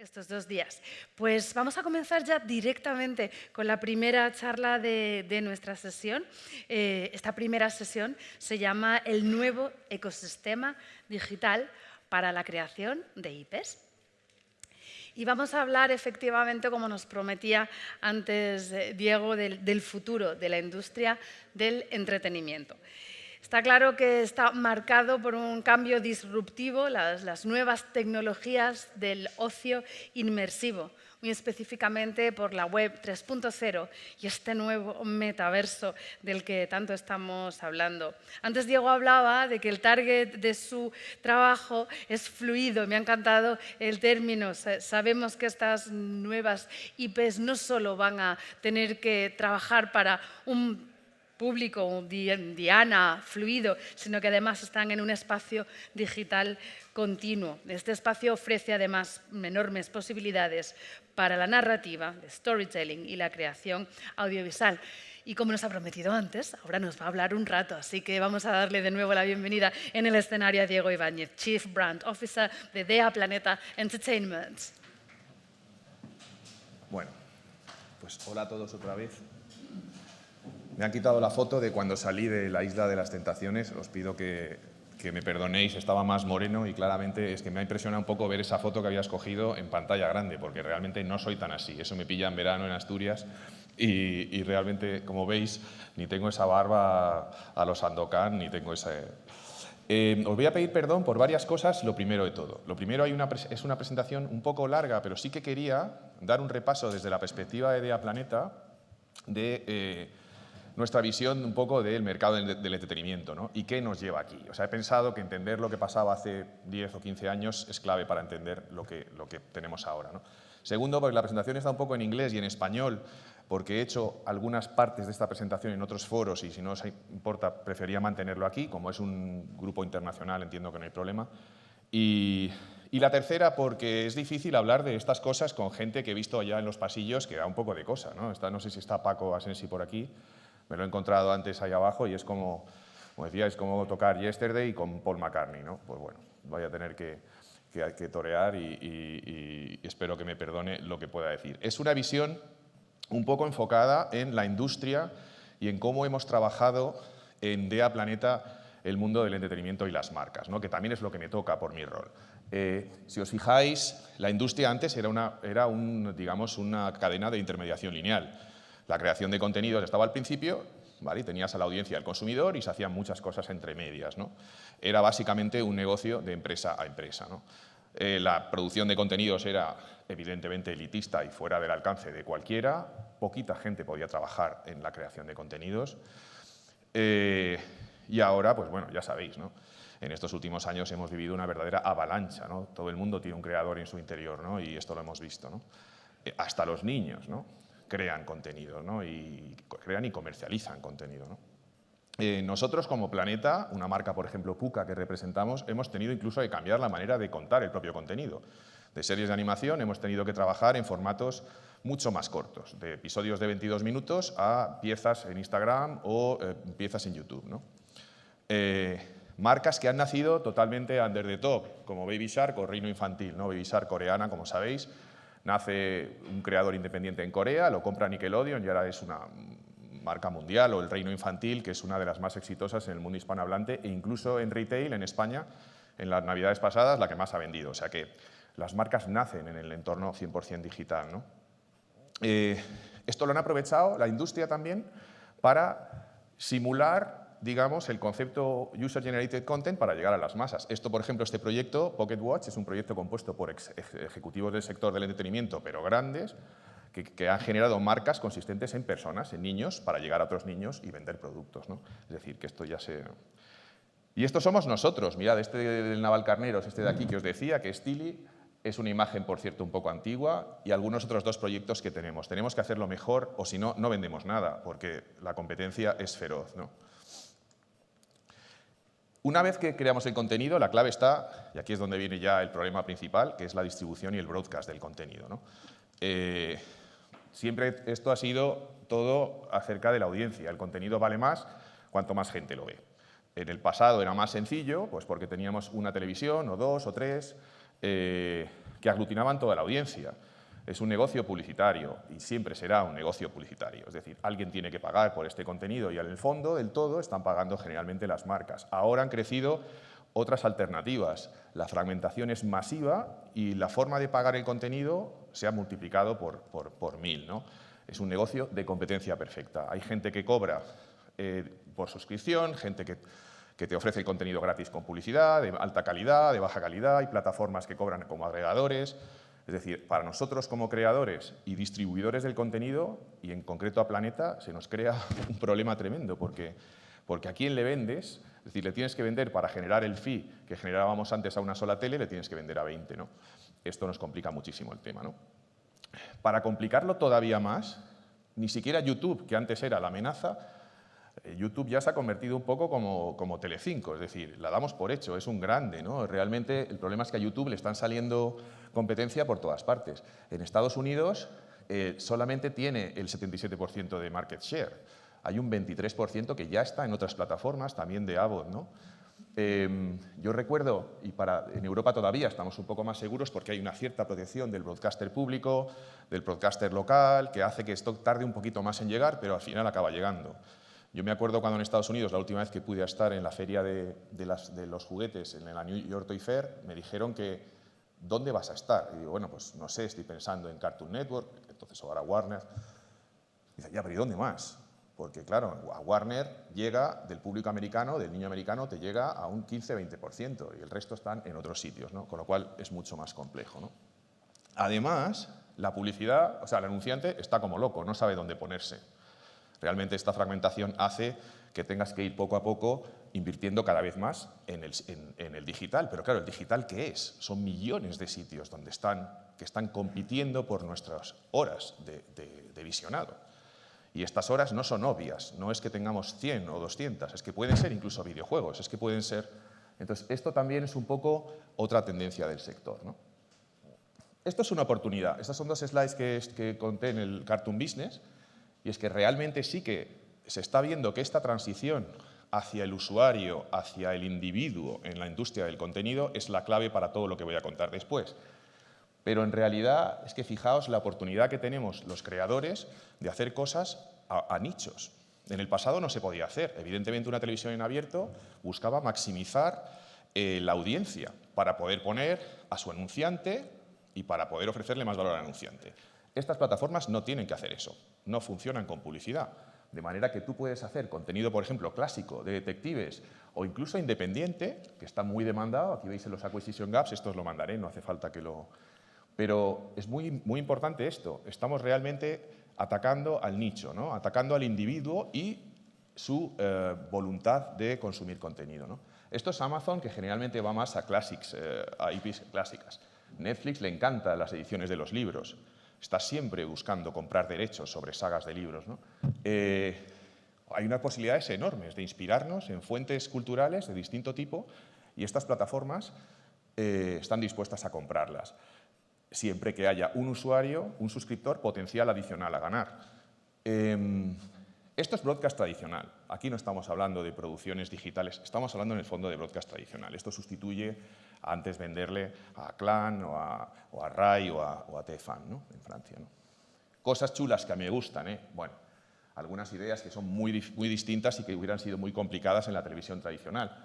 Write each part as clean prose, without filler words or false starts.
estos 2 días. Pues vamos a comenzar ya directamente con la primera charla de nuestra sesión. Esta primera sesión se llama El nuevo ecosistema digital para la creación de IPs. Y vamos a hablar efectivamente, como nos prometía antes Diego, del futuro de la industria del entretenimiento. Está claro que está marcado por un cambio disruptivo, las nuevas tecnologías del ocio inmersivo, muy específicamente por la web 3.0 y este nuevo metaverso del que tanto estamos hablando. Antes Diego hablaba de que el target de su trabajo es fluido. Me ha encantado el término. Sabemos que estas nuevas IPs no solo van a tener que trabajar para un público, diana, fluido, sino que además están en un espacio digital continuo. Este espacio ofrece además enormes posibilidades para la narrativa, el storytelling y la creación audiovisual. Y como nos ha prometido antes, ahora nos va a hablar un rato, así que vamos a darle de nuevo la bienvenida en el escenario a Diego Ibáñez, Chief Brand Officer de DEA Planeta Entertainment. Bueno, pues hola a todos otra vez. Me han quitado la foto de cuando salí de la Isla de las Tentaciones. Os pido que me perdonéis, estaba más moreno y claramente es que me ha impresionado un poco ver esa foto que había escogido en pantalla grande, porque realmente no soy tan así. Eso me pilla en verano en Asturias y realmente, como veis, ni tengo esa barba a los Sandokan, ni tengo ese... os voy a pedir perdón por varias cosas, lo primero de todo. Lo primero, es una presentación un poco larga, pero sí que quería dar un repaso desde la perspectiva de DEA Planeta de nuestra visión un poco del mercado del entretenimiento, ¿no? Y qué nos lleva aquí. O sea, he pensado que entender lo que pasaba hace 10 o 15 años es clave para entender lo que tenemos ahora, ¿no? Segundo, porque la presentación está un poco en inglés y en español, porque he hecho algunas partes de esta presentación en otros foros y si no os importa, prefería mantenerlo aquí. Como es un grupo internacional, entiendo que no hay problema. Y la tercera, porque es difícil hablar de estas cosas con gente que he visto allá en los pasillos, que da un poco de cosa, ¿no? No sé si está Paco Asensi por aquí. Me lo he encontrado antes ahí abajo y es como decía, es como tocar Yesterday con Paul McCartney, ¿no? Pues bueno, voy a tener que torear y espero que me perdone lo que pueda decir. Es una visión un poco enfocada en la industria y en cómo hemos trabajado en DEA Planeta el mundo del entretenimiento y las marcas, ¿no? Que también es lo que me toca por mi rol. Si os fijáis, la industria antes era digamos, una cadena de intermediación lineal. La creación de contenidos estaba al principio, ¿vale? Y tenías a la audiencia, al consumidor, y se hacían muchas cosas entre medias, ¿no? Era básicamente un negocio de empresa a empresa, ¿no? La producción de contenidos era evidentemente elitista y fuera del alcance de cualquiera. Poquita gente podía trabajar en la creación de contenidos. Y ahora, pues bueno, ya sabéis, ¿no? En estos últimos años hemos vivido una verdadera avalancha, ¿no? Todo el mundo tiene un creador en su interior, ¿no? Y esto lo hemos visto, ¿no? Hasta los niños, ¿no? Crean contenido, ¿no? Y crean y comercializan contenido, ¿no? Nosotros como Planeta, una marca, por ejemplo, Puka, que representamos, hemos tenido incluso que cambiar la manera de contar el propio contenido. De series de animación hemos tenido que trabajar en formatos mucho más cortos, de episodios de 22 minutos a piezas en Instagram o piezas en YouTube, ¿no? Marcas que han nacido totalmente under the top, como Baby Shark o Reino Infantil, ¿no? Baby Shark coreana, como sabéis. Nace un creador independiente en Corea, lo compra Nickelodeon y ahora es una marca mundial, o el Reino Infantil, que es una de las más exitosas en el mundo hispanohablante e incluso en retail en España, en las navidades pasadas, la que más ha vendido. O sea que las marcas nacen en el entorno 100% digital, ¿no? Esto lo han aprovechado la industria también para simular, digamos, el concepto User-Generated Content para llegar a las masas. Esto, por ejemplo, este proyecto, Pocket Watch, es un proyecto compuesto por ejecutivos del sector del entretenimiento, pero grandes, que han generado marcas consistentes en personas, en niños, para llegar a otros niños y vender productos, ¿no? Es decir, que esto ya se... Y estos somos nosotros. Mirad, este del Navalcarneros, este de aquí que os decía, que es Tilly, es una imagen, por cierto, un poco antigua, y algunos otros dos proyectos que tenemos. Tenemos que hacerlo mejor o si no, no vendemos nada, porque la competencia es feroz, ¿no? Una vez que creamos el contenido, la clave está, y aquí es donde viene ya el problema principal, que es la distribución y el broadcast del contenido, ¿no? Siempre esto ha sido todo acerca de la audiencia. El contenido vale más cuanto más gente lo ve. En el pasado era más sencillo, pues porque teníamos una televisión, o dos, o tres, que aglutinaban toda la audiencia. Es un negocio publicitario y siempre será un negocio publicitario. Es decir, alguien tiene que pagar por este contenido y en el fondo del todo están pagando generalmente las marcas. Ahora han crecido otras alternativas. La fragmentación es masiva y la forma de pagar el contenido se ha multiplicado por 1000, ¿no? Es un negocio de competencia perfecta. Hay gente que cobra por suscripción, gente que te ofrece el contenido gratis con publicidad, de alta calidad, de baja calidad, hay plataformas que cobran como agregadores. Es decir, para nosotros como creadores y distribuidores del contenido, y en concreto a Planeta, se nos crea un problema tremendo, porque a quién le vendes, es decir, le tienes que vender para generar el fee que generábamos antes a una sola tele, le tienes que vender a 20, ¿no? Esto nos complica muchísimo el tema, ¿no? Para complicarlo todavía más, ni siquiera YouTube, que antes era la amenaza, YouTube ya se ha convertido un poco como Telecinco, es decir, la damos por hecho, es un grande, ¿no? Realmente el problema es que a YouTube le están saliendo competencia por todas partes. En Estados Unidos solamente tiene el 77% de market share. Hay un 23% que ya está en otras plataformas, también de Abbott, ¿no? Yo recuerdo, y en Europa todavía estamos un poco más seguros porque hay una cierta protección del broadcaster público, del broadcaster local, que hace que esto tarde un poquito más en llegar, pero al final acaba llegando. Yo me acuerdo cuando en Estados Unidos, la última vez que pude estar en la feria de los juguetes, en la New York Toy Fair, me dijeron que ¿dónde vas a estar? Y digo, bueno, pues no sé, estoy pensando en Cartoon Network, entonces ahora Warner. Y dice, ya, pero ¿y dónde más? Porque claro, a Warner llega del público americano, del niño americano, te llega a un 15-20% y el resto están en otros sitios, ¿no? Con lo cual es mucho más complejo, ¿no? Además, la publicidad, o sea, el anunciante está como loco, no sabe dónde ponerse. Realmente esta fragmentación hace que tengas que ir poco a poco invirtiendo cada vez más en el digital. Pero claro, ¿el digital qué es? Son millones de sitios que están compitiendo por nuestras horas de visionado. Y estas horas no son obvias, no es que tengamos 100 o 200, es que pueden ser incluso videojuegos, es que pueden ser... Entonces, esto también es un poco otra tendencia del sector, ¿no? Esto es una oportunidad. Estas son dos slides que conté en el Cartoon Business. Y es que realmente sí que se está viendo que esta transición hacia el usuario, hacia el individuo en la industria del contenido es la clave para todo lo que voy a contar después. Pero en realidad es que fijaos la oportunidad que tenemos los creadores de hacer cosas a nichos. En el pasado no se podía hacer. Evidentemente una televisión en abierto buscaba maximizar la audiencia para poder poner a su anunciante y para poder ofrecerle más valor al anunciante. Estas plataformas no tienen que hacer eso, no funcionan con publicidad. De manera que tú puedes hacer contenido, por ejemplo, clásico, de detectives o incluso independiente, que está muy demandado. Aquí veis en los Acquisition Gaps, esto os lo mandaré, no hace falta que lo... Pero es muy importante esto. Estamos realmente atacando al nicho, ¿no? Atacando al individuo y su voluntad de consumir contenido, ¿no? Esto es Amazon, que generalmente va más a classics, a IPs clásicas. Netflix le encantan las ediciones de los libros. Está siempre buscando comprar derechos sobre sagas de libros, ¿no? Hay unas posibilidades enormes de inspirarnos en fuentes culturales de distinto tipo y estas plataformas están dispuestas a comprarlas, siempre que haya un usuario, un suscriptor potencial adicional a ganar. Esto es broadcast tradicional. Aquí no estamos hablando de producciones digitales, estamos hablando en el fondo de broadcast tradicional. Esto sustituye a antes venderle a Clan o a Rai o a TF1, ¿no? En Francia, ¿no? Cosas chulas que a mí me gustan, ¿eh? Bueno, algunas ideas que son muy distintas y que hubieran sido muy complicadas en la televisión tradicional.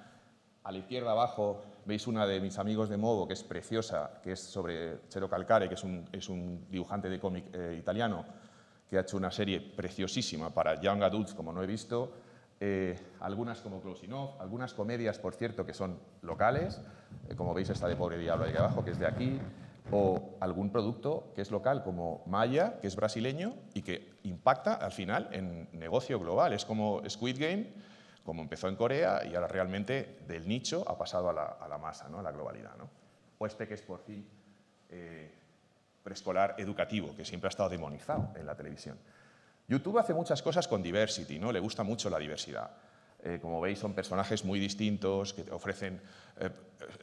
A la izquierda abajo veis una de mis amigos de Movo, que es preciosa, que es sobre Cero Calcare, que es un dibujante de cómic italiano, que ha hecho una serie preciosísima para Young Adults, como no he visto, algunas como Close Enough, algunas comedias, por cierto, que son locales, como veis esta de Pobre Diablo ahí abajo, que es de aquí, o algún producto que es local, como Maya, que es brasileño y que impacta al final en negocio global. Es como Squid Game, como empezó en Corea y ahora realmente del nicho ha pasado a la masa, ¿no? A la globalidad, ¿no? O este que es por fin preescolar educativo, que siempre ha estado demonizado en la televisión. YouTube hace muchas cosas con diversity, ¿no? Le gusta mucho la diversidad. Como veis, son personajes muy distintos, que ofrecen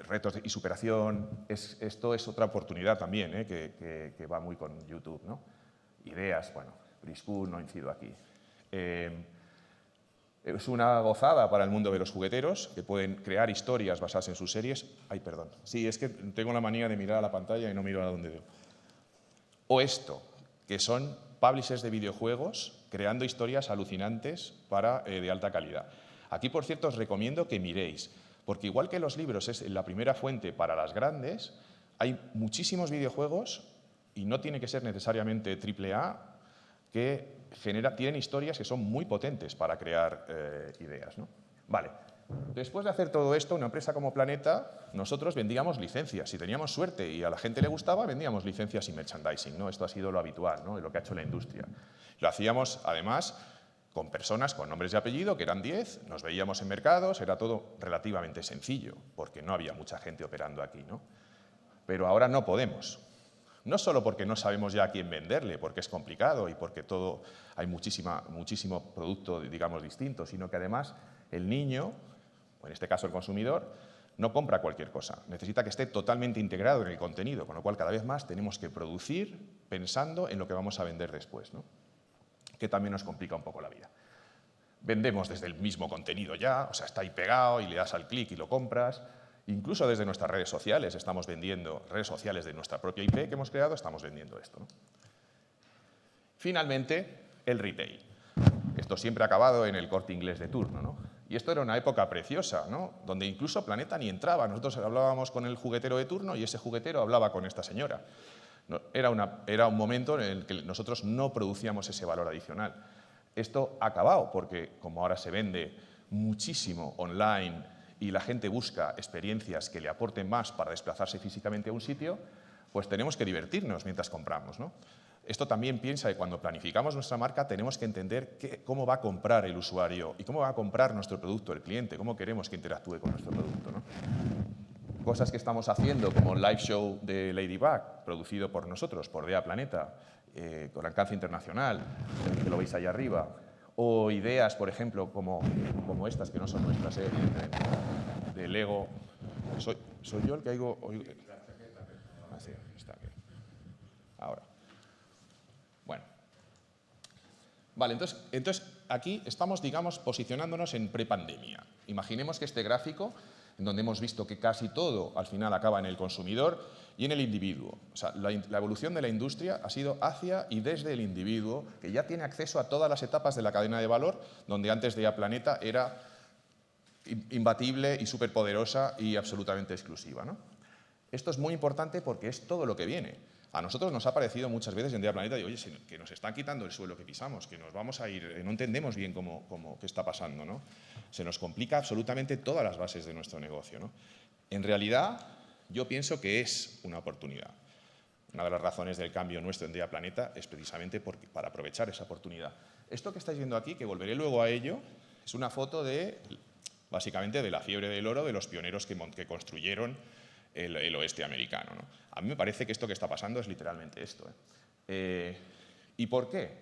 retos y superación. Esto es otra oportunidad también, que va muy con YouTube, ¿no? Ideas, bueno, Briscoe, no incido aquí. Es una gozada para el mundo de los jugueteros, que pueden crear historias basadas en sus series. Ay, perdón. Sí, es que tengo la manía de mirar a la pantalla y no miro a donde veo. O esto, que son publishers de videojuegos creando historias alucinantes de alta calidad. Aquí, por cierto, os recomiendo que miréis, porque igual que los libros es la primera fuente para las grandes, hay muchísimos videojuegos, y no tiene que ser necesariamente AAA, que tienen historias que son muy potentes para crear ideas, ¿no? Vale. Después de hacer todo esto, una empresa como Planeta, nosotros vendíamos licencias. Si teníamos suerte y a la gente le gustaba, vendíamos licencias y merchandising, ¿no? Esto ha sido lo habitual, ¿no?, de lo que ha hecho la industria. Lo hacíamos, además, con personas con nombres y apellido, que eran 10, nos veíamos en mercados, era todo relativamente sencillo, porque no había mucha gente operando aquí, ¿no? Pero ahora no podemos. No solo porque no sabemos ya a quién venderle, porque es complicado y porque hay muchísimo producto, digamos, distinto, sino que además el niño, o en este caso el consumidor, no compra cualquier cosa. Necesita que esté totalmente integrado en el contenido, con lo cual cada vez más tenemos que producir pensando en lo que vamos a vender después, ¿no?, que también nos complica un poco la vida. Vendemos desde el mismo contenido ya, o sea, está ahí pegado y le das al clic y lo compras. Incluso desde nuestras redes sociales estamos vendiendo, redes sociales de nuestra propia IP que hemos creado, estamos vendiendo esto, ¿no? Finalmente, el retail. Esto siempre ha acabado en el Corte Inglés de turno, ¿no? Y esto era una época preciosa, ¿no?, donde incluso Planeta ni entraba. Nosotros hablábamos con el juguetero de turno y ese juguetero hablaba con esta señora. Era un momento en el que nosotros no producíamos ese valor adicional. Esto ha acabado porque, como ahora se vende muchísimo online y la gente busca experiencias que le aporten más para desplazarse físicamente a un sitio, pues tenemos que divertirnos mientras compramos, ¿no? Esto también piensa que cuando planificamos nuestra marca tenemos que entender cómo va a comprar el usuario y cómo va a comprar nuestro producto el cliente, cómo queremos que interactúe con nuestro producto, ¿no? Cosas que estamos haciendo, como el live show de Ladybug, producido por nosotros, por DEA Planeta, con alcance internacional, que lo veis ahí arriba, o ideas, por ejemplo, como estas, que no son nuestras, de Lego. ¿Soy yo el que oigo? Ah, sí, está aquí. Ahora. Bueno. Vale, entonces aquí estamos, digamos, posicionándonos en prepandemia. Imaginemos que este gráfico, en donde hemos visto que casi todo al final acaba en el consumidor y en el individuo. O sea, la evolución de la industria ha sido hacia y desde el individuo, que ya tiene acceso a todas las etapas de la cadena de valor, donde antes de Planeta era imbatible y superpoderosa y absolutamente exclusiva, ¿no? Esto es muy importante porque es todo lo que viene. A nosotros nos ha parecido muchas veces en Día Planeta, oye, que nos están quitando el suelo que pisamos, que nos vamos a ir, no entendemos bien qué está pasando, ¿no? Se nos complica absolutamente todas las bases de nuestro negocio, ¿no? En realidad, yo pienso que es una oportunidad. Una de las razones del cambio nuestro en Día Planeta es precisamente para aprovechar esa oportunidad. Esto que estáis viendo aquí, que volveré luego a ello, es una foto básicamente de la fiebre del oro de los pioneros que construyeron el oeste americano, ¿no? A mí me parece que esto que está pasando es literalmente esto, ¿eh? ¿Y por qué?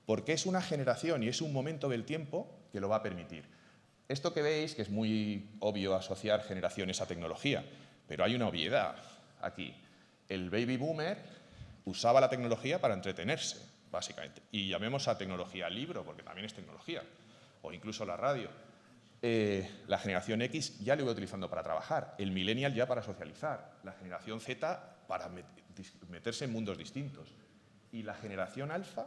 Porque es una generación y es un momento del tiempo que lo va a permitir. Esto que veis, que es muy obvio asociar generaciones a tecnología, pero hay una obviedad aquí. El baby boomer usaba la tecnología para entretenerse, básicamente. Y llamemos a tecnología al libro, porque también es tecnología, o incluso la radio. La generación X ya lo iba utilizando para trabajar, el millennial ya para socializar, la generación Z para meterse en mundos distintos. Y la generación alfa,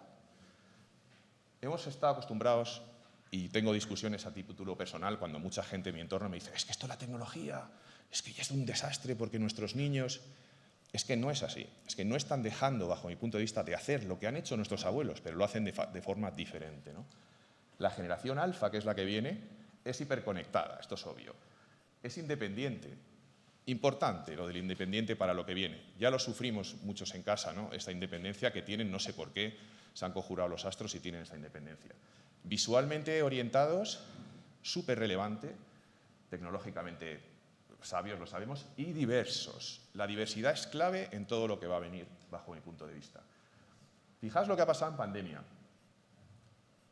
hemos estado acostumbrados, y tengo discusiones a título personal cuando mucha gente en mi entorno me dice, es que esto es la tecnología, es que ya es un desastre porque nuestros niños... Es que no es así, es que no están dejando, bajo mi punto de vista, de hacer lo que han hecho nuestros abuelos, pero lo hacen de forma diferente, ¿no? La generación alfa, que es la que viene, es hiperconectada, esto es obvio. Es independiente. Importante lo del independiente para lo que viene. Ya lo sufrimos muchos en casa, ¿no? Esta independencia que tienen, no sé por qué, se han conjurado los astros y tienen esta independencia. Visualmente orientados, súper relevante, tecnológicamente sabios, lo sabemos, y diversos. La diversidad es clave en todo lo que va a venir, bajo mi punto de vista. Fijaos lo que ha pasado en pandemia.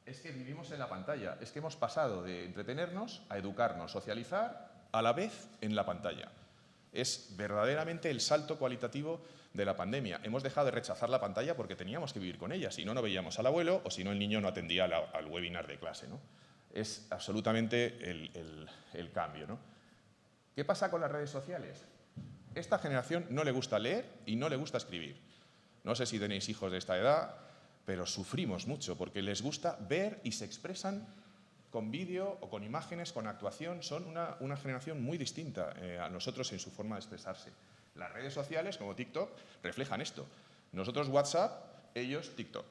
Es que vivimos en la pantalla, es que hemos pasado de entretenernos a educarnos, socializar, a la vez en la pantalla. Es verdaderamente el salto cualitativo de la pandemia. Hemos dejado de rechazar la pantalla porque teníamos que vivir con ella, si no, no veíamos al abuelo o si no, el niño no atendía al webinar de clase, ¿no? es absolutamente el cambio, ¿no? ¿Qué pasa con las redes sociales? Esta generación no le gusta leer y no le gusta escribir. No sé si tenéis hijos de esta edad, pero sufrimos mucho porque les gusta ver y se expresan con vídeo o con imágenes, con actuación. Son una generación muy distinta a nosotros en su forma de expresarse. Las redes sociales, como TikTok, reflejan esto. Nosotros WhatsApp, ellos TikTok,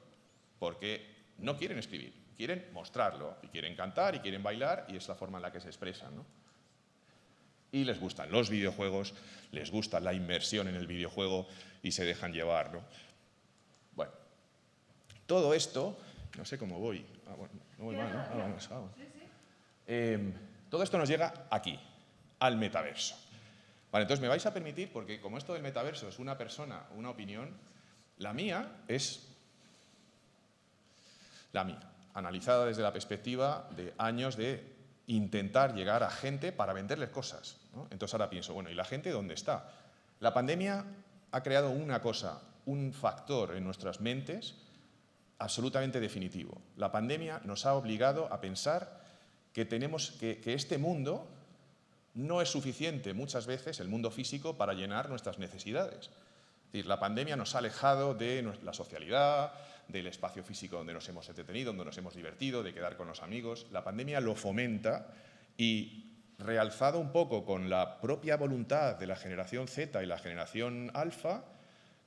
porque no quieren escribir, quieren mostrarlo, y quieren cantar y quieren bailar, y es la forma en la que se expresan, ¿no? Y les gustan los videojuegos, les gusta la inmersión en el videojuego y se dejan llevar, ¿no? Bueno, todo esto, no sé cómo voy. Bueno, no voy mal, ¿no? Vamos. Todo esto nos llega aquí, al metaverso. Vale, entonces me vais a permitir, porque como esto del metaverso es una persona, una opinión, la mía es la mía, analizada desde la perspectiva de años de intentar llegar a gente para venderles cosas, ¿no? Entonces ahora pienso, bueno, ¿y la gente dónde está? La pandemia ha creado una cosa, un factor en nuestras mentes absolutamente definitivo. La pandemia nos ha obligado a pensar que este mundo no es suficiente muchas veces, el mundo físico, para llenar nuestras necesidades. Es decir, la pandemia nos ha alejado de la socialidad, del espacio físico donde nos hemos entretenido, donde nos hemos divertido, de quedar con los amigos. La pandemia lo fomenta y, realzado un poco con la propia voluntad de la generación Z y la generación alfa,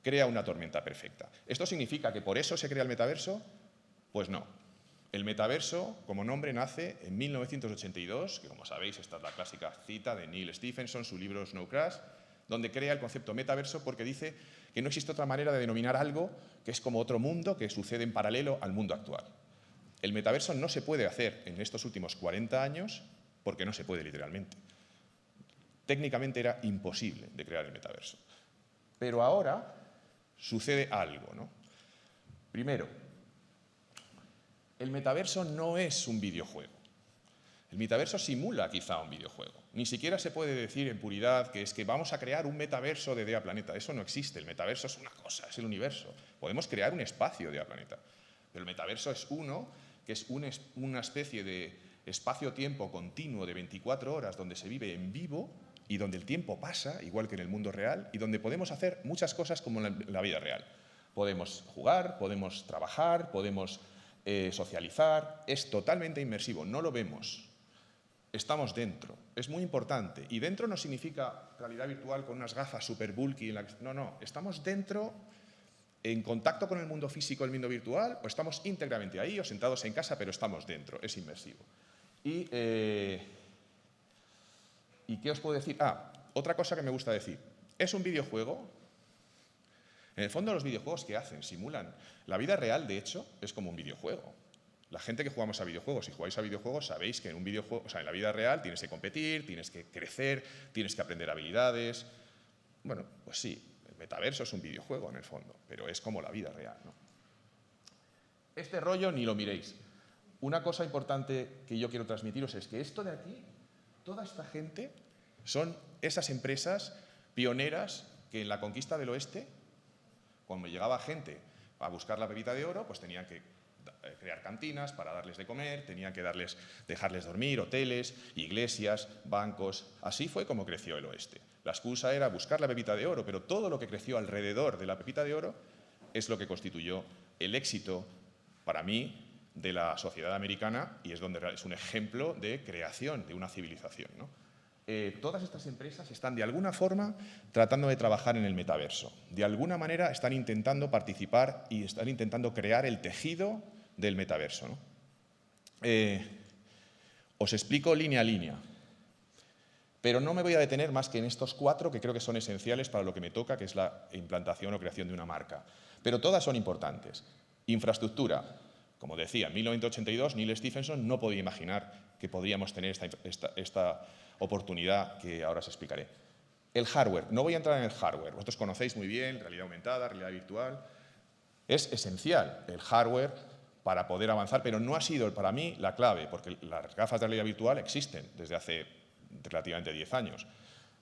crea una tormenta perfecta. ¿Esto significa que por eso se crea el metaverso? Pues no. El metaverso, como nombre, nace en 1982, que como sabéis, esta es la clásica cita de Neil Stephenson, su libro Snow Crash, donde crea el concepto metaverso porque dice que no existe otra manera de denominar algo que es como otro mundo que sucede en paralelo al mundo actual. El metaverso no se puede hacer en estos últimos 40 años porque no se puede literalmente. Técnicamente era imposible de crear el metaverso. Pero ahora sucede algo, ¿no? Primero, el metaverso no es un videojuego. El metaverso simula quizá un videojuego. Ni siquiera se puede decir en puridad que es que vamos a crear un metaverso de DEA Planeta. Eso no existe. El metaverso es una cosa, es el universo. Podemos crear un espacio de DEA Planeta. Pero el metaverso es uno, que es una especie de espacio-tiempo continuo de 24 horas donde se vive en vivo y donde el tiempo pasa, igual que en el mundo real, y donde podemos hacer muchas cosas como en la vida real. Podemos jugar, podemos trabajar, podemos socializar. Es totalmente inmersivo, no lo vemos. Estamos dentro, es muy importante. Y dentro no significa realidad virtual con unas gafas super bulky. No, estamos dentro, en contacto con el mundo físico, el mundo virtual, o estamos íntegramente ahí, o sentados en casa, pero estamos dentro, es inmersivo. ¿Y qué os puedo decir? Otra cosa que me gusta decir. ¿Es un videojuego? En el fondo, los videojuegos, ¿qué hacen? Simulan. La vida real, de hecho, es como un videojuego. La gente que jugamos a videojuegos, si jugáis a videojuegos, sabéis que en un videojuego, o sea, en la vida real tienes que competir, tienes que crecer, tienes que aprender habilidades. Bueno, pues sí, el metaverso es un videojuego en el fondo, pero es como la vida real, ¿no? Este rollo ni lo miréis. Una cosa importante que yo quiero transmitiros es que esto de aquí, toda esta gente, son esas empresas pioneras que en la conquista del oeste, cuando llegaba gente a buscar la pepita de oro, pues tenían que crear cantinas para darles de comer, tenían que dejarles dormir, hoteles, iglesias, bancos. Así fue como creció el oeste. La excusa era buscar la pepita de oro, pero todo lo que creció alrededor de la pepita de oro es lo que constituyó el éxito, para mí, de la sociedad americana, y es un ejemplo de creación de una civilización, ¿no? Todas estas empresas están de alguna forma tratando de trabajar en el metaverso. De alguna manera están intentando participar y están intentando crear el tejido del metaverso, ¿no? Os explico línea a línea, pero no me voy a detener más que en estos 4 que creo que son esenciales para lo que me toca, que es la implantación o creación de una marca. Pero todas son importantes. Infraestructura. Como decía, en 1982 Neil Stephenson no podía imaginar que podríamos tener esta oportunidad que ahora os explicaré. El hardware. No voy a entrar en el hardware. Vosotros conocéis muy bien realidad aumentada, realidad virtual. Es esencial el hardware para poder avanzar, pero no ha sido para mí la clave, porque las gafas de realidad virtual existen desde hace relativamente 10 años.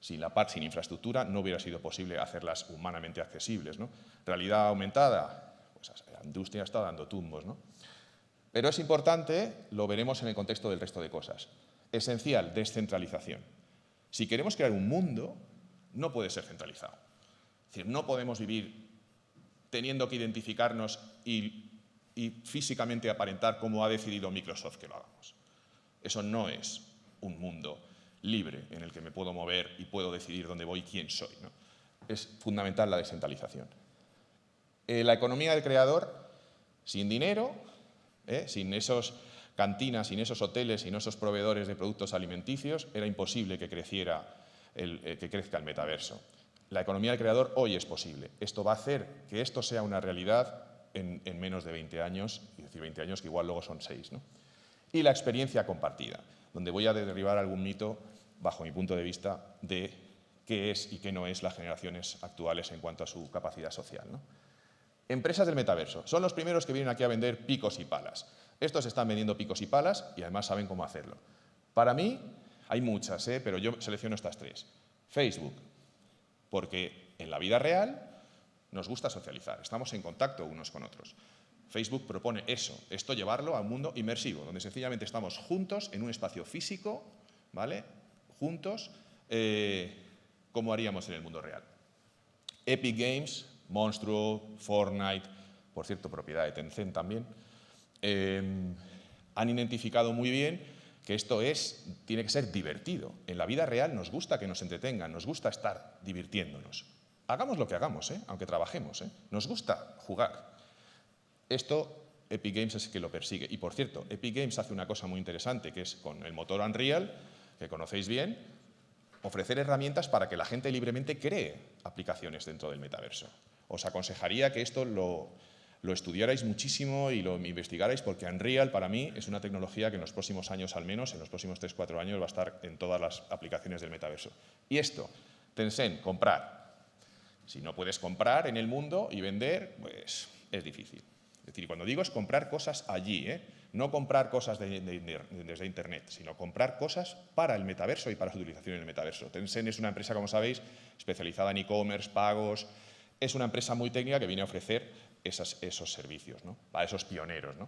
Sin infraestructura no hubiera sido posible hacerlas humanamente accesibles, ¿no? Realidad aumentada, pues la industria está dando tumbos, ¿no? Pero es importante, lo veremos en el contexto del resto de cosas. Esencial, descentralización. Si queremos crear un mundo, no puede ser centralizado. Es decir, no podemos vivir teniendo que identificarnos y físicamente aparentar cómo ha decidido Microsoft que lo hagamos. Eso no es un mundo libre en el que me puedo mover y puedo decidir dónde voy y quién soy, ¿no? Es fundamental la descentralización. La economía del creador, sin dinero, sin esos cantinas, sin esos hoteles, sin esos proveedores de productos alimenticios, era imposible que crezca el metaverso. La economía del creador hoy es posible. Esto va a hacer que esto sea una realidad en menos de 20 años, es decir, 20 años que igual luego son 6, ¿no? Y la experiencia compartida, donde voy a derribar algún mito, bajo mi punto de vista, de qué es y qué no es las generaciones actuales en cuanto a su capacidad social, ¿no? Empresas del metaverso. Son los primeros que vienen aquí a vender picos y palas. Estos están vendiendo picos y palas y además saben cómo hacerlo. Para mí, hay muchas, pero yo selecciono estas 3. Facebook, porque en la vida real nos gusta socializar, estamos en contacto unos con otros. Facebook propone eso, esto llevarlo a un mundo inmersivo, donde sencillamente estamos juntos en un espacio físico, ¿vale? Juntos, como haríamos en el mundo real. Epic Games, Monstruo, Fortnite, por cierto, propiedad de Tencent también, han identificado muy bien que esto tiene que ser divertido. En la vida real nos gusta que nos entretengan, nos gusta estar divirtiéndonos. Hagamos lo que hagamos, aunque trabajemos, nos gusta jugar. Esto Epic Games es el que lo persigue. Y por cierto, Epic Games hace una cosa muy interesante, que es con el motor Unreal, que conocéis bien, ofrecer herramientas para que la gente libremente cree aplicaciones dentro del metaverso. Os aconsejaría que esto lo estudiarais muchísimo y lo investigarais, porque Unreal para mí es una tecnología que en los próximos años, al menos en los próximos 3-4 años, va a estar en todas las aplicaciones del metaverso. Y esto, Tencent, comprar. Si no puedes comprar en el mundo y vender, pues es difícil. Es decir, cuando digo es comprar cosas allí, no comprar cosas desde Internet, sino comprar cosas para el metaverso y para su utilización en el metaverso. Tencent es una empresa, como sabéis, especializada en e-commerce, pagos. Es una empresa muy técnica que viene a ofrecer esos servicios, ¿no? Para esos pioneros, ¿no?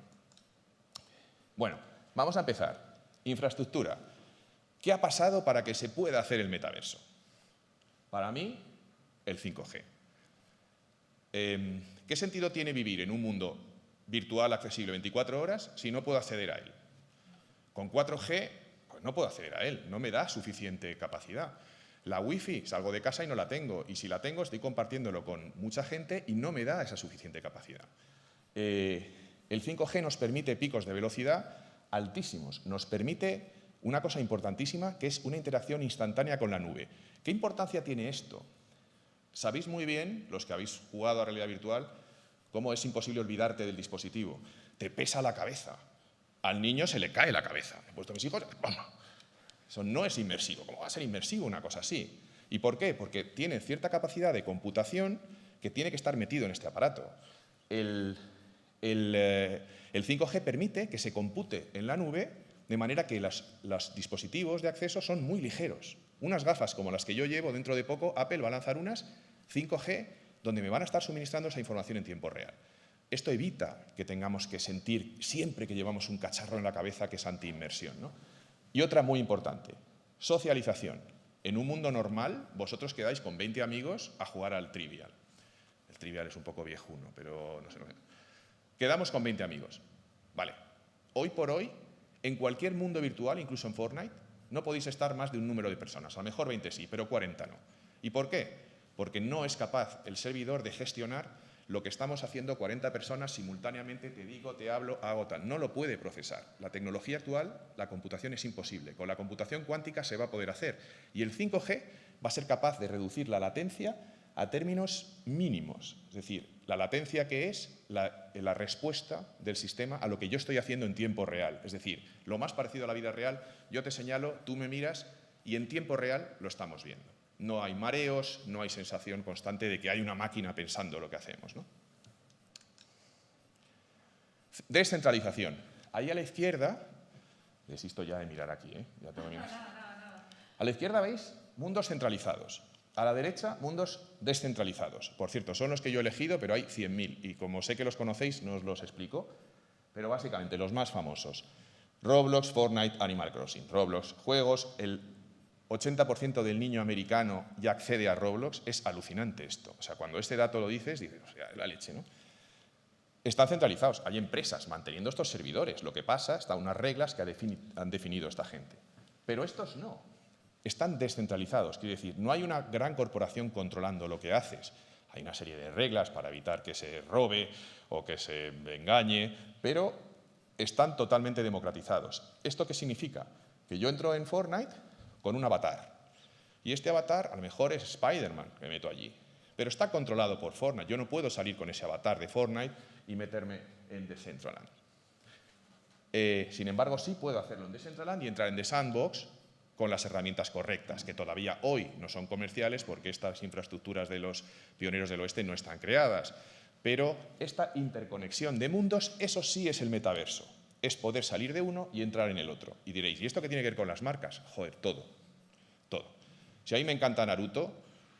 Bueno, vamos a empezar. Infraestructura. ¿Qué ha pasado para que se pueda hacer el metaverso? Para mí, el 5G. ¿Qué sentido tiene vivir en un mundo virtual accesible 24 horas si no puedo acceder a él? Con 4G, pues no puedo acceder a él, no me da suficiente capacidad. La Wi-Fi, salgo de casa y no la tengo, y si la tengo estoy compartiéndolo con mucha gente y no me da esa suficiente capacidad. El 5G nos permite picos de velocidad altísimos, nos permite una cosa importantísima, que es una interacción instantánea con la nube. ¿Qué importancia tiene esto? Sabéis muy bien, los que habéis jugado a realidad virtual, cómo es imposible olvidarte del dispositivo. Te pesa la cabeza. Al niño se le cae la cabeza. He puesto a mis hijos, ¡pum! Eso no es inmersivo. ¿Cómo va a ser inmersivo una cosa así? ¿Y por qué? Porque tiene cierta capacidad de computación que tiene que estar metido en este aparato. El 5G permite que se compute en la nube de manera que los dispositivos de acceso son muy ligeros. Unas gafas como las que yo llevo, dentro de poco Apple va a lanzar unas 5G donde me van a estar suministrando esa información en tiempo real. Esto evita que tengamos que sentir siempre que llevamos un cacharro en la cabeza que es anti-inmersión, ¿no? Y otra muy importante, socialización. En un mundo normal, vosotros quedáis con 20 amigos a jugar al Trivial. El Trivial es un poco viejuno, pero no sé. Quedamos con 20 amigos. Vale. Hoy por hoy, en cualquier mundo virtual, incluso en Fortnite, no podéis estar más de un número de personas. A lo mejor 20 sí, pero 40 no. ¿Y por qué? Porque no es capaz el servidor de gestionar lo que estamos haciendo 40 personas simultáneamente, te digo, te hablo, hago tal. No lo puede procesar. La tecnología actual, la computación es imposible. Con la computación cuántica se va a poder hacer. Y el 5G va a ser capaz de reducir la latencia a términos mínimos. Es decir, la latencia que es la respuesta del sistema a lo que yo estoy haciendo en tiempo real. Es decir, lo más parecido a la vida real, yo te señalo, tú me miras y en tiempo real lo estamos viendo. No hay mareos, no hay sensación constante de que hay una máquina pensando lo que hacemos, ¿no? Descentralización. Ahí a la izquierda, desisto ya de mirar aquí, ya tengo miedo. A la izquierda veis mundos centralizados. A la derecha, mundos descentralizados. Por cierto, son los que yo he elegido, pero hay 100.000. Y como sé que los conocéis, no os los explico. pero básicamente los más famosos. Roblox, Fortnite, Animal Crossing. Roblox, juegos, el 80% del niño americano ya accede a Roblox. Es alucinante esto. O sea, cuando este dato lo dices o sea, la leche, ¿no? Están centralizados. Hay empresas manteniendo estos servidores. Lo que pasa, están unas reglas que han definido esta gente. Pero estos no. Están descentralizados. Quiere decir, no hay una gran corporación controlando lo que haces. Hay una serie de reglas para evitar que se robe o que se engañe, pero están totalmente democratizados. ¿Esto qué significa? Que yo entro en Fortnite con un avatar. Y este avatar a lo mejor es Spider-Man, que me meto allí. Pero está controlado por Fortnite. Yo no puedo salir con ese avatar de Fortnite y meterme en Decentraland. Sin embargo, sí puedo hacerlo en Decentraland y entrar en The Sandbox con las herramientas correctas, que todavía hoy no son comerciales porque estas infraestructuras de los pioneros del oeste no están creadas. Pero esta interconexión de mundos, eso sí es el metaverso. Es poder salir de uno y entrar en el otro. Y diréis, ¿y esto qué tiene que ver con las marcas? Joder, todo. Todo. Si a mí me encanta Naruto,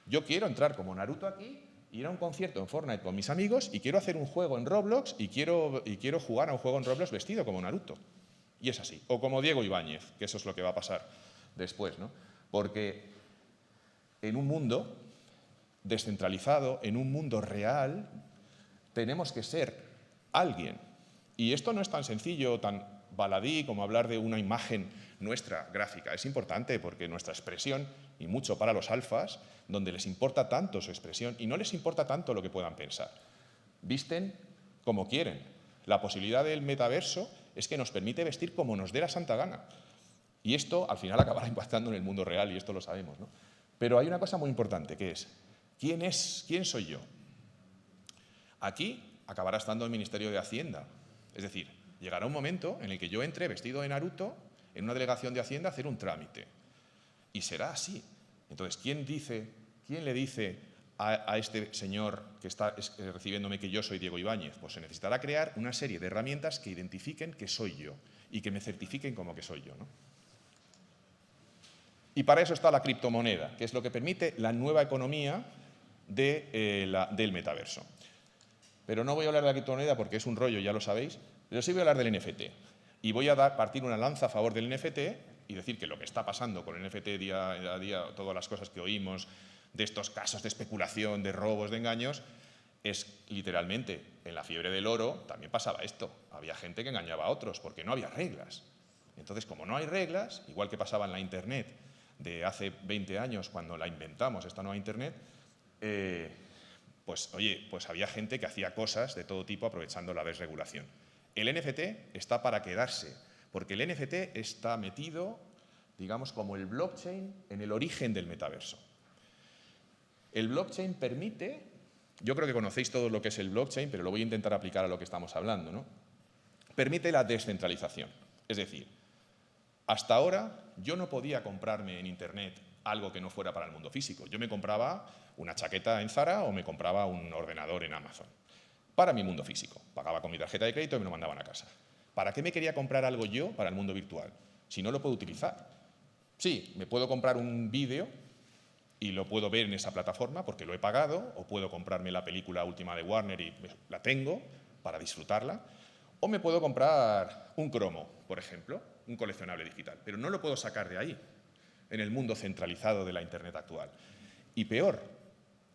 yo quiero entrar como Naruto aquí, ir a un concierto en Fortnite con mis amigos y quiero hacer un juego en Roblox y quiero jugar a un juego en Roblox vestido como Naruto. Y es así. O como Diego Ibáñez, que eso es lo que va a pasar después, ¿no? Porque en un mundo descentralizado, en un mundo real, tenemos que ser alguien. Y esto no es tan sencillo, tan baladí como hablar de una imagen nuestra gráfica. Es importante porque nuestra expresión, y mucho para los alfas, donde les importa tanto su expresión y no les importa tanto lo que puedan pensar. Visten como quieren. La posibilidad del metaverso es que nos permite vestir como nos dé la santa gana. Y esto al final acabará impactando en el mundo real y esto lo sabemos, ¿no? Pero hay una cosa muy importante que es, ¿quién soy yo? Aquí acabará estando el Ministerio de Hacienda. Es decir, llegará un momento en el que yo entre vestido de Naruto en una delegación de Hacienda a hacer un trámite. Y será así. Entonces, ¿quién le dice a este señor que está recibiéndome que yo soy Diego Ibáñez? Pues se necesitará crear una serie de herramientas que identifiquen que soy yo y que me certifiquen como que soy yo, ¿no? Y para eso está la criptomoneda, que es lo que permite la nueva economía del metaverso. Pero no voy a hablar de la criptomoneda porque es un rollo, ya lo sabéis, pero sí voy a hablar del NFT. Y voy a partir una lanza a favor del NFT y decir que lo que está pasando con el NFT día a día, todas las cosas que oímos de estos casos de especulación, de robos, de engaños, es literalmente, en la fiebre del oro también pasaba esto. Había gente que engañaba a otros porque no había reglas. Entonces, como no hay reglas, igual que pasaba en la Internet de hace 20 años cuando la inventamos, esta nueva Internet, pues había gente que hacía cosas de todo tipo aprovechando la desregulación. El NFT está para quedarse, porque el NFT está metido, digamos, como el blockchain en el origen del metaverso. El blockchain permite, yo creo que conocéis todo lo que es el blockchain, pero lo voy a intentar aplicar a lo que estamos hablando, ¿no? Permite la descentralización. Es decir, hasta ahora yo no podía comprarme en Internet algo que no fuera para el mundo físico. Yo me compraba una chaqueta en Zara o me compraba un ordenador en Amazon. Para mi mundo físico. Pagaba con mi tarjeta de crédito y me lo mandaban a casa. ¿Para qué me quería comprar algo yo para el mundo virtual? Si no lo puedo utilizar. Sí, me puedo comprar un vídeo y lo puedo ver en esa plataforma porque lo he pagado, o puedo comprarme la película última de Warner y la tengo para disfrutarla, o me puedo comprar un cromo, por ejemplo, un coleccionable digital, pero no lo puedo sacar de ahí, en el mundo centralizado de la Internet actual. Y peor,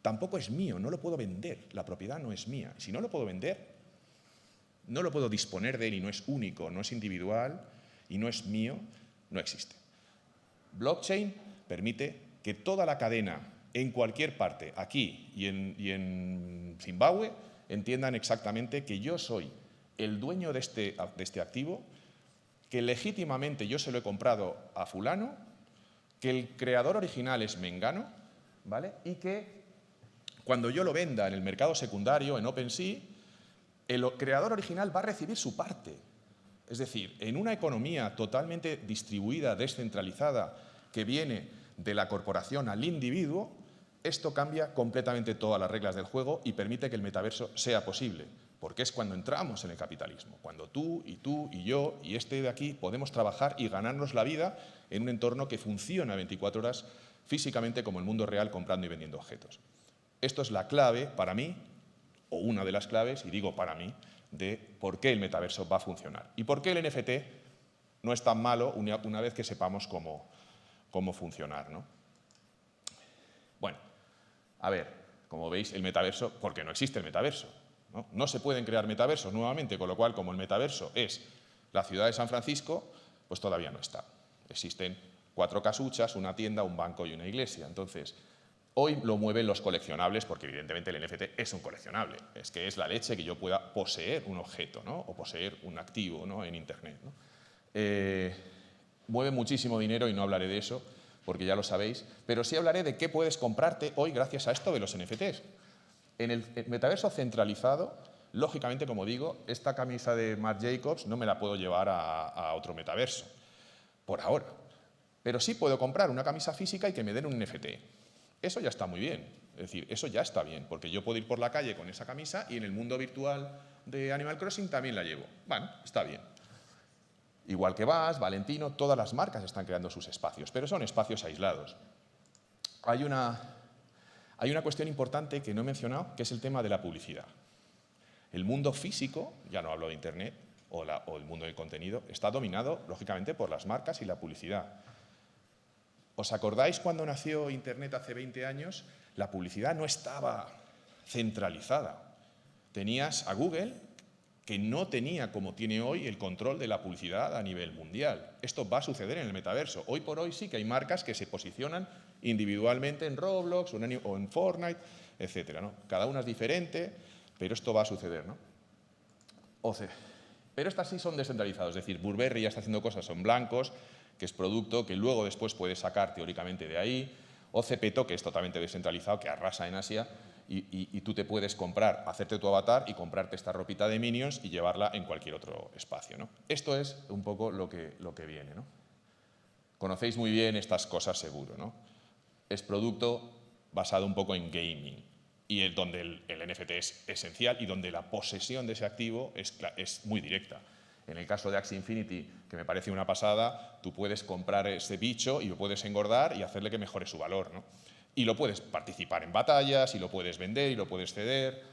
tampoco es mío, no lo puedo vender, la propiedad no es mía. Si no lo puedo vender, no lo puedo disponer de él y no es único, no es individual y no es mío, no existe. Blockchain permite que toda la cadena, en cualquier parte, aquí y en Zimbabue, entiendan exactamente que yo soy el dueño de este activo, que legítimamente yo se lo he comprado a fulano, que el creador original es mengano, ¿vale? Y que cuando yo lo venda en el mercado secundario, en OpenSea, el creador original va a recibir su parte. Es decir, en una economía totalmente distribuida, descentralizada, que viene de la corporación al individuo, esto cambia completamente todas las reglas del juego y permite que el metaverso sea posible. Porque es cuando entramos en el capitalismo, cuando tú y yo y este de aquí podemos trabajar y ganarnos la vida en un entorno que funciona 24 horas físicamente como el mundo real, comprando y vendiendo objetos. Esto es la clave para mí, o una de las claves, y digo para mí, de por qué el metaverso va a funcionar y por qué el NFT no es tan malo una vez que sepamos cómo funcionar, ¿no? Bueno, a ver, como veis, el metaverso, porque no existe el metaverso, ¿no? No se pueden crear metaversos nuevamente, con lo cual, como el metaverso es la ciudad de San Francisco, pues todavía no está. Existen 4 casuchas, una tienda, un banco y una iglesia. Entonces, hoy lo mueven los coleccionables, porque evidentemente el NFT es un coleccionable. Es que es la leche que yo pueda poseer un objeto, ¿no? O poseer un activo, ¿no? En Internet, ¿no? Mueve muchísimo dinero y no hablaré de eso, porque ya lo sabéis, pero sí hablaré de qué puedes comprarte hoy gracias a esto de los NFTs. En el metaverso centralizado, lógicamente, como digo, esta camisa de Marc Jacobs no me la puedo llevar a otro metaverso, por ahora. Pero sí puedo comprar una camisa física y que me den un NFT. Eso ya está muy bien, es decir, eso ya está bien, porque yo puedo ir por la calle con esa camisa y en el mundo virtual de Animal Crossing también la llevo. Bueno, está bien. Igual que Bass, Valentino, todas las marcas están creando sus espacios, pero son espacios aislados. Hay una cuestión importante que no he mencionado, que es el tema de la publicidad. El mundo físico, ya no hablo de Internet, o el mundo del contenido, está dominado, lógicamente, por las marcas y la publicidad. ¿Os acordáis cuando nació Internet hace 20 años? La publicidad no estaba centralizada. Tenías a Google, que no tenía, como tiene hoy, el control de la publicidad a nivel mundial. Esto va a suceder en el metaverso. Hoy por hoy sí que hay marcas que se posicionan individualmente en Roblox o en Fortnite, etc., ¿no? Cada una es diferente, pero esto va a suceder, ¿no? Pero estas sí son descentralizadas, es decir, Burberry ya está haciendo cosas, son blancos, que es producto que luego después puedes sacar teóricamente de ahí, o Cepeto, que es totalmente descentralizado, que arrasa en Asia, y tú te puedes comprar, hacerte tu avatar y comprarte esta ropita de Minions y llevarla en cualquier otro espacio, ¿no? Esto es un poco lo que viene, ¿no? Conocéis muy bien estas cosas seguro, ¿no? Es producto basado un poco en gaming y donde el NFT es esencial y donde la posesión de ese activo es muy directa. En el caso de Axie Infinity, que me parece una pasada, tú puedes comprar ese bicho y lo puedes engordar y hacerle que mejore su valor, ¿no? Y lo puedes participar en batallas, y lo puedes vender, y lo puedes ceder.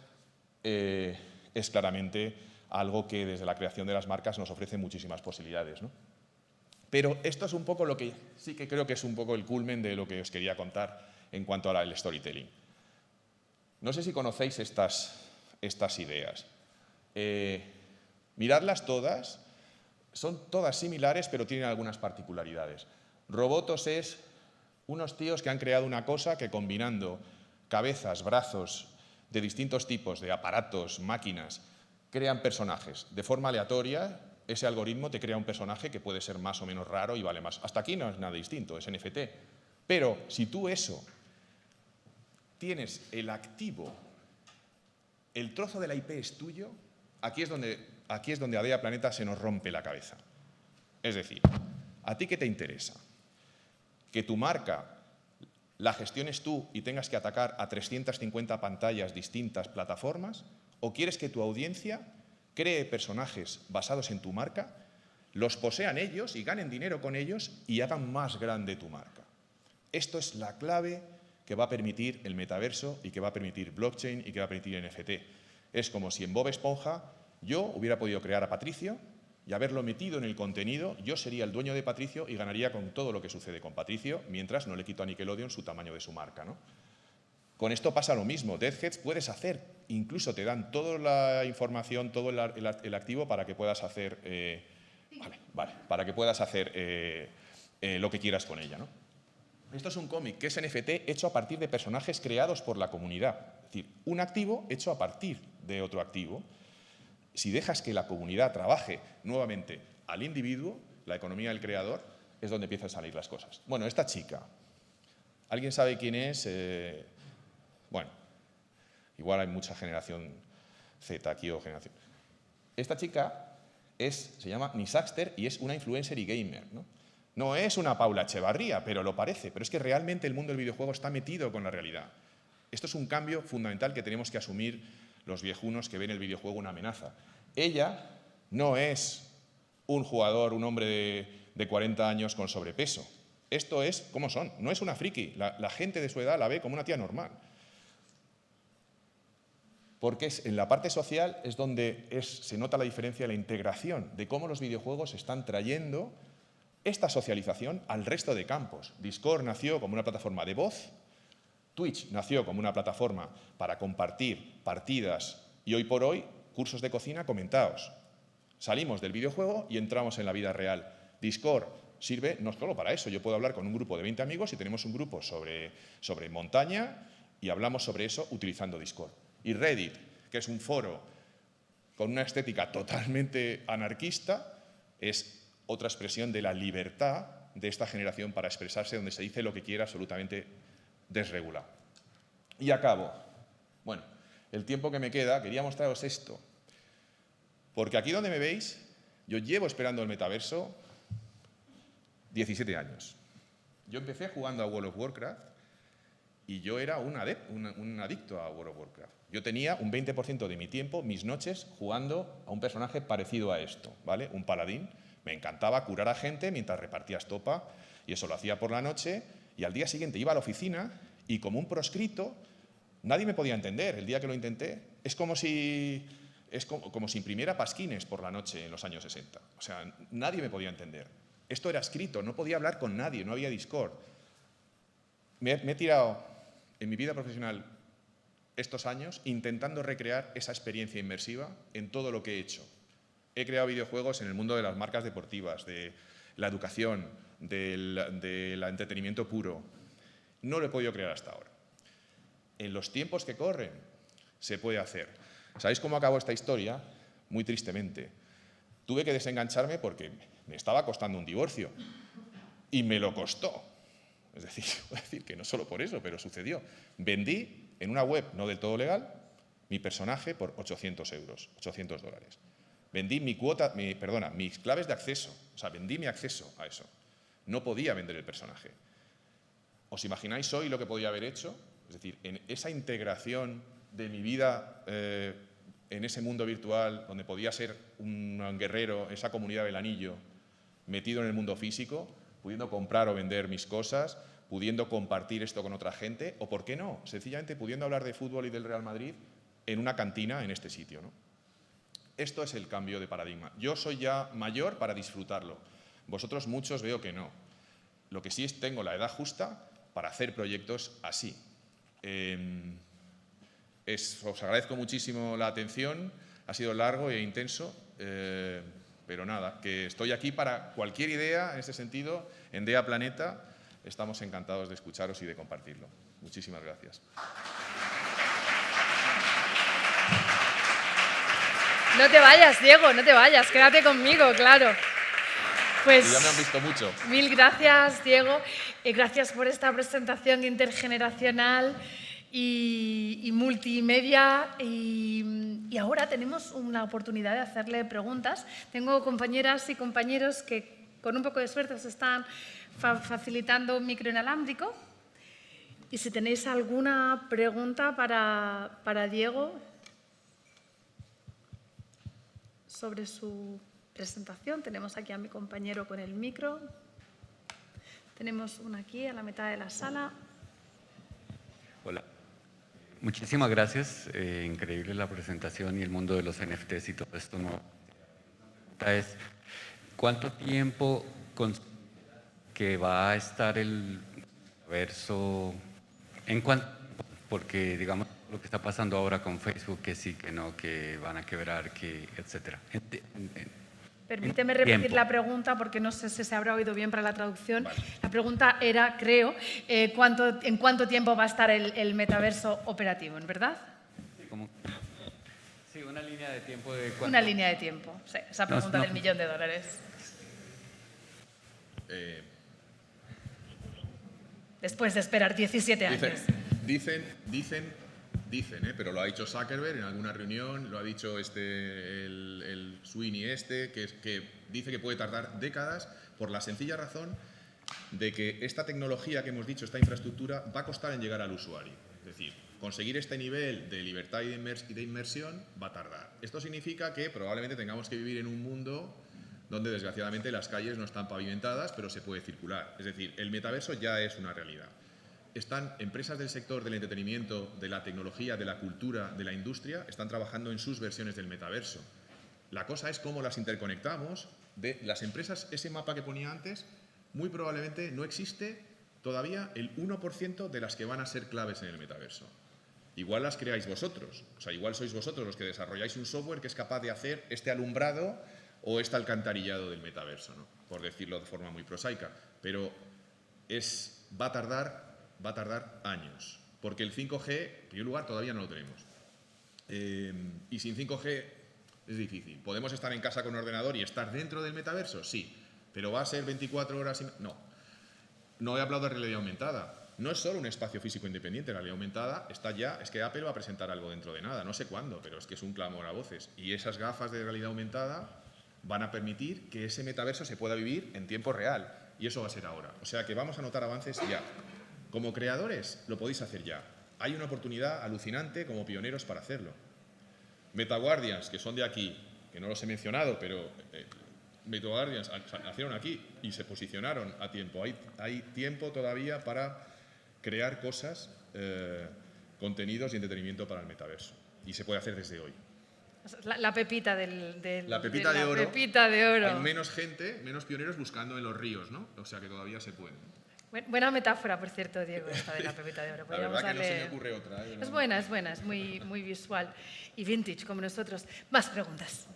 Es claramente algo que desde la creación de las marcas nos ofrece muchísimas posibilidades, ¿no? Pero esto es un poco lo que sí que creo que es un poco el culmen de lo que os quería contar en cuanto al storytelling. No sé si conocéis estas ideas. Miradlas todas, son todas similares, pero tienen algunas particularidades. Robotos es unos tíos que han creado una cosa que combinando cabezas, brazos de distintos tipos, de aparatos, máquinas, crean personajes. De forma aleatoria, ese algoritmo te crea un personaje que puede ser más o menos raro y vale más. Hasta aquí no es nada distinto, es NFT. Pero si tú eso tienes el activo, el trozo de la IP es tuyo, aquí es donde a Dea Planeta se nos rompe la cabeza. Es decir, ¿a ti qué te interesa? ¿Que tu marca la gestiones tú y tengas que atacar a 350 pantallas distintas plataformas? ¿O quieres que tu audiencia cree personajes basados en tu marca, los posean ellos y ganen dinero con ellos y hagan más grande tu marca? Esto es la clave que va a permitir el metaverso y que va a permitir blockchain y que va a permitir NFT. Es como si en Bob Esponja yo hubiera podido crear a Patricio y haberlo metido en el contenido, yo sería el dueño de Patricio y ganaría con todo lo que sucede con Patricio, mientras no le quito a Nickelodeon su tamaño de su marca, ¿no? Con esto pasa lo mismo. Deadheads puedes hacer, incluso te dan toda la información, todo el activo para que puedas hacer, para que puedas hacer lo que quieras con ella, ¿no? Esto es un cómic que es NFT hecho a partir de personajes creados por la comunidad. Es decir, un activo hecho a partir de otro activo. Si dejas que la comunidad trabaje nuevamente al individuo, la economía del creador, es donde empiezan a salir las cosas. Bueno, esta chica, ¿alguien sabe quién es? Bueno, igual hay mucha generación Z aquí o generación. Esta chica se llama Nisaxter y es una influencer y gamer, ¿no? No es una Paula Echevarría, pero lo parece. Pero es que realmente el mundo del videojuego está metido con la realidad. Esto es un cambio fundamental que tenemos que asumir los viejunos que ven el videojuego una amenaza. Ella no es un jugador, un hombre de 40 años con sobrepeso. Esto es como son. No es una friki. La gente de su edad la ve como una tía normal. porque en la parte social es donde se nota la diferencia de la integración, de cómo los videojuegos están trayendo esta socialización al resto de campos. Discord nació como una plataforma de voz, Twitch nació como una plataforma para compartir partidas y hoy por hoy cursos de cocina comentados. Salimos del videojuego y entramos en la vida real. Discord sirve no solo para eso. Yo puedo hablar con un grupo de 20 amigos y tenemos un grupo sobre montaña y hablamos sobre eso utilizando Discord. Y Reddit, que es un foro con una estética totalmente anarquista, es otra expresión de la libertad de esta generación para expresarse, donde se dice lo que quiera absolutamente desregulado. Y acabo. Bueno, el tiempo que me queda, quería mostraros esto. Porque aquí donde me veis, yo llevo esperando el metaverso 17 años. Yo empecé jugando a World of Warcraft y yo era un adicto a World of Warcraft. Yo tenía un 20% de mi tiempo, mis noches, jugando a un personaje parecido a esto, ¿vale? Un paladín. Me encantaba curar a gente mientras repartía estopa y eso lo hacía por la noche y al día siguiente iba a la oficina y como un proscrito nadie me podía entender. El día que lo intenté es como si imprimiera pasquines por la noche en los años 60. O sea, nadie me podía entender. Esto era escrito, no podía hablar con nadie, no había Discord. Me he tirado en mi vida profesional estos años intentando recrear esa experiencia inmersiva en todo lo que he hecho. He creado videojuegos en el mundo de las marcas deportivas, de la educación, del entretenimiento puro. No lo he podido crear hasta ahora. En los tiempos que corren se puede hacer. ¿Sabéis cómo acabó esta historia? Muy tristemente. Tuve que desengancharme porque me estaba costando un divorcio. Y me lo costó. Es decir, voy a decir que no solo por eso, pero sucedió. Vendí en una web no del todo legal mi personaje por 800 euros, $800. Vendí mis claves de acceso, o sea, vendí mi acceso a eso. No podía vender el personaje. ¿Os imagináis hoy lo que podía haber hecho? Es decir, en esa integración de mi vida en ese mundo virtual, donde podía ser un guerrero, esa comunidad del anillo, metido en el mundo físico, pudiendo comprar o vender mis cosas, pudiendo compartir esto con otra gente, o por qué no, sencillamente pudiendo hablar de fútbol y del Real Madrid en una cantina en este sitio, ¿no? Esto es el cambio de paradigma. Yo soy ya mayor para disfrutarlo. Vosotros muchos veo que no. Lo que sí es tengo la edad justa para hacer proyectos así. Os agradezco muchísimo la atención. Ha sido largo e intenso, pero nada, que estoy aquí para cualquier idea en este sentido. En DEA Planeta estamos encantados de escucharos y de compartirlo. Muchísimas gracias. No te vayas, Diego, no te vayas, quédate conmigo, claro. Pues ya me han visto mucho. Mil gracias, Diego. Gracias por esta presentación intergeneracional y multimedia. Y ahora tenemos una oportunidad de hacerle preguntas. Tengo compañeras y compañeros que con un poco de suerte os están facilitando un micro inalámbrico. Y si tenéis alguna pregunta para Diego sobre su presentación, tenemos aquí a mi compañero con el micro. Tenemos una aquí a la mitad de la sala. Hola. Muchísimas gracias. Increíble la presentación y el mundo de los NFTs y todo esto. La pregunta es, ¿cuánto tiempo que va a estar el metaverso? ¿En cuánto? Porque, digamos, lo que está pasando ahora con Facebook, que sí, que no, que van a quebrar, que etcétera. Permíteme repetir la pregunta porque no sé si se habrá oído bien para la traducción. Vale. La pregunta era, creo, ¿en cuánto tiempo va a estar el metaverso operativo, ¿verdad? Sí, una línea de tiempo de cuánto. Una línea de tiempo, sí, esa pregunta del $1.000.000. Después de esperar 17 años. Dicen, pero lo ha dicho Zuckerberg en alguna reunión, lo ha dicho el Sweeney que dice que puede tardar décadas por la sencilla razón de que esta tecnología que hemos dicho, esta infraestructura, va a costar en llegar al usuario. Es decir, conseguir este nivel de libertad y de inmersión va a tardar. Esto significa que probablemente tengamos que vivir en un mundo donde desgraciadamente las calles no están pavimentadas, pero se puede circular. Es decir, el metaverso ya es una realidad. están empresas del sector del entretenimiento, de la tecnología, de la cultura, de la industria, están trabajando en sus versiones del metaverso. La cosa es cómo las interconectamos. De las empresas, ese mapa que ponía antes, muy probablemente no existe todavía el 1% de las que van a ser claves en el metaverso. Igual las creáis vosotros, o sea, igual sois vosotros los que desarrolláis un software que es capaz de hacer este alumbrado o este alcantarillado del metaverso, ¿no? Por decirlo de forma muy prosaica. Pero va a tardar años, porque el 5G, en primer lugar, todavía no lo tenemos. Y sin 5G es difícil. ¿Podemos estar en casa con un ordenador y estar dentro del metaverso? Sí, pero ¿va a ser 24 horas? No. No he hablado de realidad aumentada. No es solo un espacio físico independiente, la realidad aumentada está ya, es que Apple va a presentar algo dentro de nada, no sé cuándo, pero es que es un clamor a voces. Y esas gafas de realidad aumentada van a permitir que ese metaverso se pueda vivir en tiempo real, y eso va a ser ahora. O sea que vamos a notar avances ya. Como creadores lo podéis hacer ya. Hay una oportunidad alucinante como pioneros para hacerlo. MetaGuardians, que son de aquí, que no los he mencionado, pero MetaGuardians nacieron aquí y se posicionaron a tiempo. Hay tiempo todavía para crear cosas, contenidos y entretenimiento para el metaverso. Y se puede hacer desde hoy. La pepita la pepita de oro. Pepita de oro. Hay menos gente, menos pioneros buscando en los ríos, ¿no? O sea que todavía se puede. Buena metáfora, por cierto, Diego, esta de la pepita de oro. La verdad que no se me ocurre otra. Es buena, es muy visual y vintage, como nosotros. Más preguntas.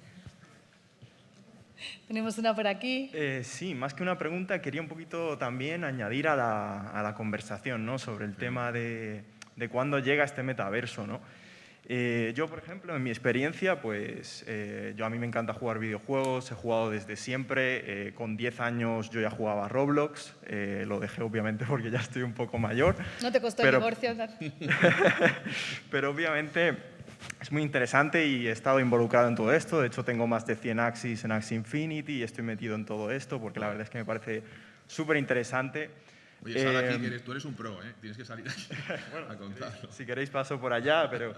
Tenemos una por aquí. Sí, más que una pregunta, quería un poquito también añadir a la conversación, ¿no? Sobre el tema de cuándo llega este metaverso, ¿no? Yo, por ejemplo, en mi experiencia, pues a mí me encanta jugar videojuegos, he jugado desde siempre. Con 10 años yo ya jugaba a Roblox, lo dejé obviamente porque ya estoy un poco mayor. No te costó el divorcio. Pero obviamente es muy interesante y he estado involucrado en todo esto. De hecho, tengo más de 100 Axis en Axie Infinity y estoy metido en todo esto porque la verdad es que me parece súper interesante. Oye, sal aquí, que tú eres un pro, ¿eh? Tienes que salir aquí a contarlo. Si queréis paso por allá, pero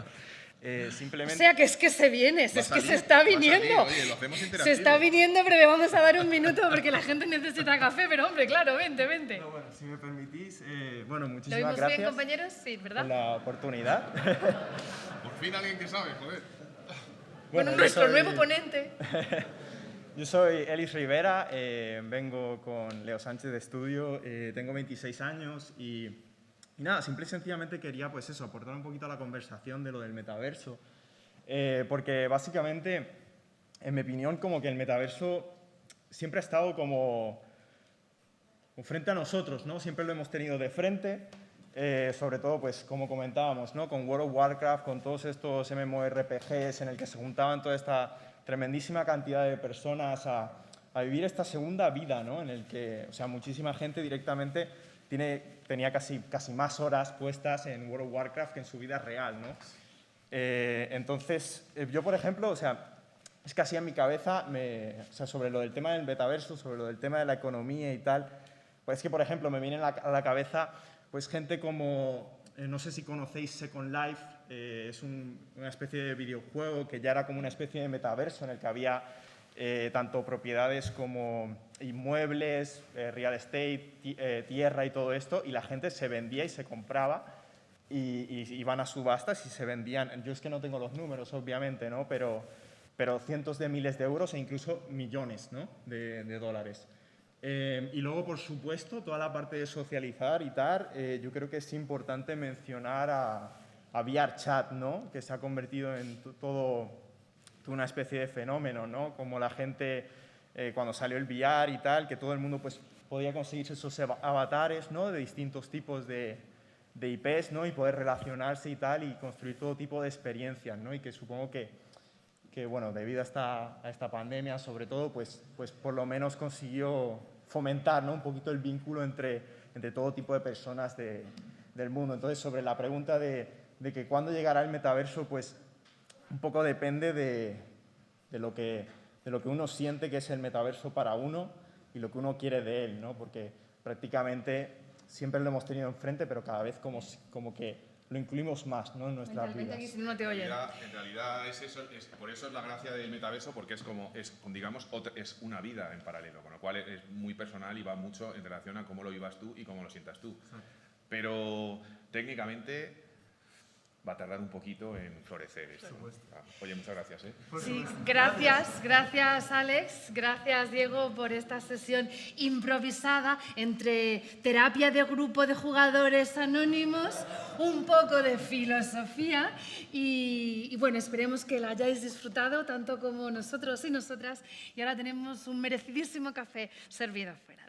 simplemente... O sea, que es que se viene, es que se está viniendo. Oye, lo hacemos interactivo. Se está viniendo, pero le vamos a dar un minuto porque la gente necesita café, pero hombre, claro, vente. No, bueno, si me permitís, bueno, ¿Lo muchísimas vimos gracias bien, compañeros? Sí, ¿verdad? por la oportunidad. Por fin alguien que sabe, joder. Bueno, yo nuestro soy- nuevo ponente. Yo soy Elis Rivera, vengo con Leo Sánchez de estudio, tengo 26 años y nada, simple y sencillamente quería pues eso, aportar un poquito a la conversación de lo del metaverso, porque básicamente, en mi opinión, como que el metaverso siempre ha estado como frente a nosotros, ¿no? Siempre lo hemos tenido de frente, sobre todo, pues como comentábamos, ¿no? Con World of Warcraft, con todos estos MMORPGs en el que se juntaban toda esta tremendísima cantidad de personas a vivir esta segunda vida, ¿no? En el que, o sea, muchísima gente directamente tenía casi más horas puestas en World of Warcraft que en su vida real, ¿no? Entonces, yo, por ejemplo, o sea, es que así en mi cabeza, o sea, sobre lo del tema del metaverso, sobre lo del tema de la economía y tal, pues es que, por ejemplo, me viene a la cabeza pues gente como, no sé si conocéis Second Life, es una especie de videojuego que ya era como una especie de metaverso en el que había tanto propiedades como inmuebles, real estate, tierra y todo esto, y la gente se vendía y se compraba y iban a subastas y se vendían. Yo es que no tengo los números, obviamente, ¿no? Pero cientos de miles de euros e incluso millones, ¿no? de dólares. Y luego, por supuesto, toda la parte de socializar y tal, yo creo que es importante mencionar a VRChat, ¿no? Que se ha convertido en toda una especie de fenómeno, ¿no? Como la gente, cuando salió el VR y tal, que todo el mundo pues, podía conseguirse esos avatares, ¿no? De distintos tipos de IPs, ¿no? Y poder relacionarse y tal, y construir todo tipo de experiencias, ¿no? Y que supongo que bueno, debido a esta pandemia, sobre todo, pues por lo menos consiguió fomentar, ¿no? Un poquito el vínculo entre todo tipo de personas del mundo. Entonces, sobre la pregunta de que cuándo llegará el metaverso, pues un poco depende de lo que uno siente que es el metaverso para uno y lo que uno quiere de él, ¿no? Porque prácticamente siempre lo hemos tenido enfrente, pero cada vez como que lo incluimos más, ¿no? En nuestras vidas. Aquí, si no te oyen. En realidad es eso, por eso es la gracia del metaverso, porque digamos, es una vida en paralelo, con lo cual es muy personal y va mucho en relación a cómo lo vivas tú y cómo lo sientas tú. pero técnicamente va a tardar un poquito en florecer esto. Oye, muchas gracias. Sí, gracias Alex, gracias Diego por esta sesión improvisada entre terapia de grupo de jugadores anónimos, un poco de filosofía y bueno, esperemos que la hayáis disfrutado tanto como nosotros y nosotras y ahora tenemos un merecidísimo café servido afuera.